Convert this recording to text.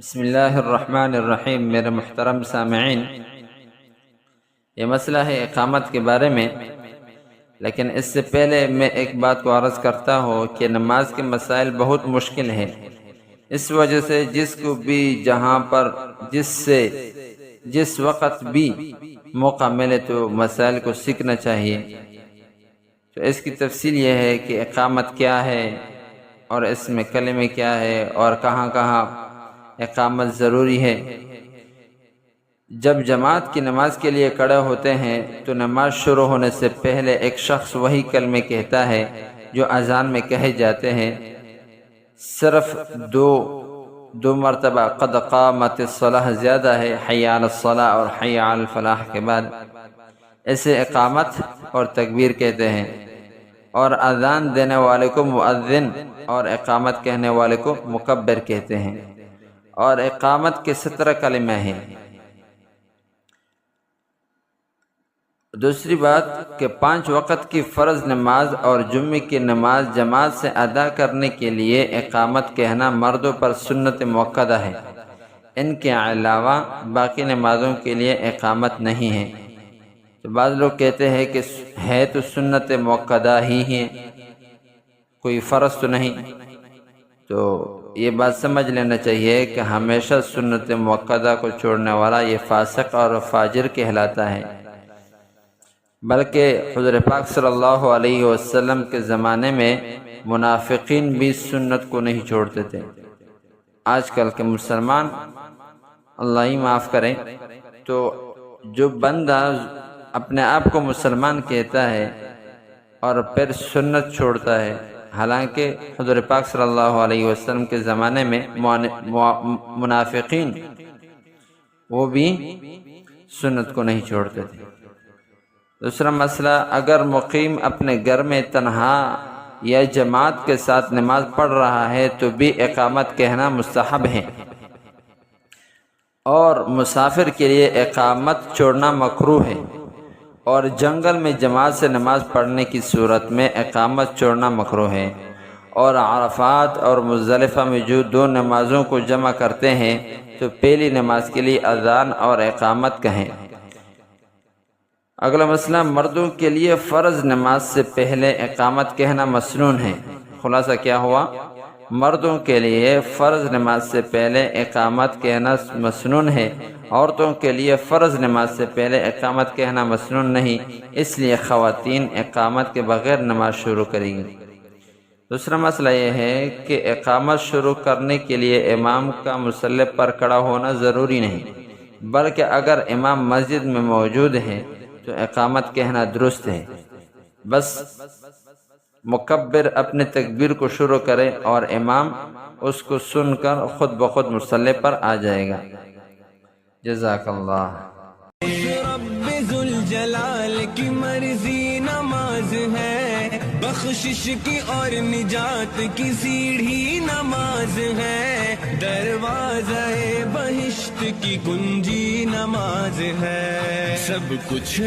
بسم اللہ الرحمن الرحیم۔ میرے محترم سامعین، یہ مسئلہ ہے اقامت کے بارے میں، لیکن اس سے پہلے میں ایک بات کو عرض کرتا ہوں کہ نماز کے مسائل بہت مشکل ہیں۔ اس وجہ سے جس کو بھی جہاں پر جس وقت بھی موقع ملے تو مسائل کو سیکھنا چاہیے۔ تو اس کی تفصیل یہ ہے کہ اقامت کیا ہے اور اس میں کلمے کیا ہے اور کہاں کہاں اقامت ضروری ہے۔ جب جماعت کی نماز کے لیے کھڑے ہوتے ہیں تو نماز شروع ہونے سے پہلے ایک شخص وہی کلمے کہتا ہے جو اذان میں کہے جاتے ہیں، صرف دو مرتبہ قد قامت الصلاۃ زیادہ ہے، حی علی الصلاۃ اور حی علی الفلاح کے بعد۔ اسے اقامت اور تکبیر کہتے ہیں، اور اذان دینے والے کو مؤذن اور اقامت کہنے والے کو مکبر کہتے ہیں، اور اقامت کے 17 کلمہ ہیں۔ دوسری بات کہ 5 وقت کی فرض نماز اور جمعے کی نماز جماعت سے ادا کرنے کے لیے اقامت کہنا مردوں پر سنت مؤکدہ ہے۔ ان کے علاوہ باقی نمازوں کے لیے اقامت نہیں ہے۔ تو بعض لوگ کہتے ہیں کہ ہے تو سنت مؤکدہ ہی ہے، کوئی فرض تو نہیں۔ تو یہ بات سمجھ لینا چاہیے کہ ہمیشہ سنت مؤکدہ کو چھوڑنے والا یہ فاسق اور فاجر کہلاتا ہے۔ بلکہ حضور پاک صلی اللہ علیہ وسلم کے زمانے میں منافقین بھی سنت کو نہیں چھوڑتے تھے۔ آج کل کے مسلمان، اللہ ہی معاف کریں، تو جو بندہ اپنے آپ کو مسلمان کہتا ہے اور پھر سنت چھوڑتا ہے، حالانکہ حضور پاک صلی اللہ علیہ وسلم کے زمانے میں منافقین وہ بھی سنت کو نہیں چھوڑتے تھے۔ دوسرا مسئلہ، اگر مقیم اپنے گھر میں تنہا یا جماعت کے ساتھ نماز پڑھ رہا ہے تو بھی اقامت کہنا مستحب ہے، اور مسافر کے لیے اقامت چھوڑنا مکروہ ہے، اور جنگل میں جماعت سے نماز پڑھنے کی صورت میں اقامت چھوڑنا مکروہ ہے، اور عرفات اور مزدلفہ میں جو 2 نمازوں کو جمع کرتے ہیں تو پہلی نماز کے لیے اذان اور اقامت کہیں۔ اگلا مسئلہ، مردوں کے لیے فرض نماز سے پہلے اقامت کہنا مسنون ہے۔ خلاصہ کیا ہوا؟ مردوں کے لیے فرض نماز سے پہلے اقامت کہنا مسنون ہے، عورتوں کے لیے فرض نماز سے پہلے اقامت کہنا مسنون نہیں، اس لیے خواتین اقامت کے بغیر نماز شروع کریں گی۔ دوسرا مسئلہ یہ ہے کہ اقامت شروع کرنے کے لیے امام کا مصلی پر کھڑا ہونا ضروری نہیں، بلکہ اگر امام مسجد میں موجود ہے تو اقامت کہنا درست ہے، بس مکبر اپنے تکبیر کو شروع کرے اور امام اس کو سن کر خود بخود مصلی پر آ جائے گا۔ جزاک اللہ۔ رب ذوالجلال کی مرضی نماز ہے، بخشش کی اور نجات کی سیڑھی نماز ہے، دروازہ بہشت کی کنجی نماز ہے، سب کچھ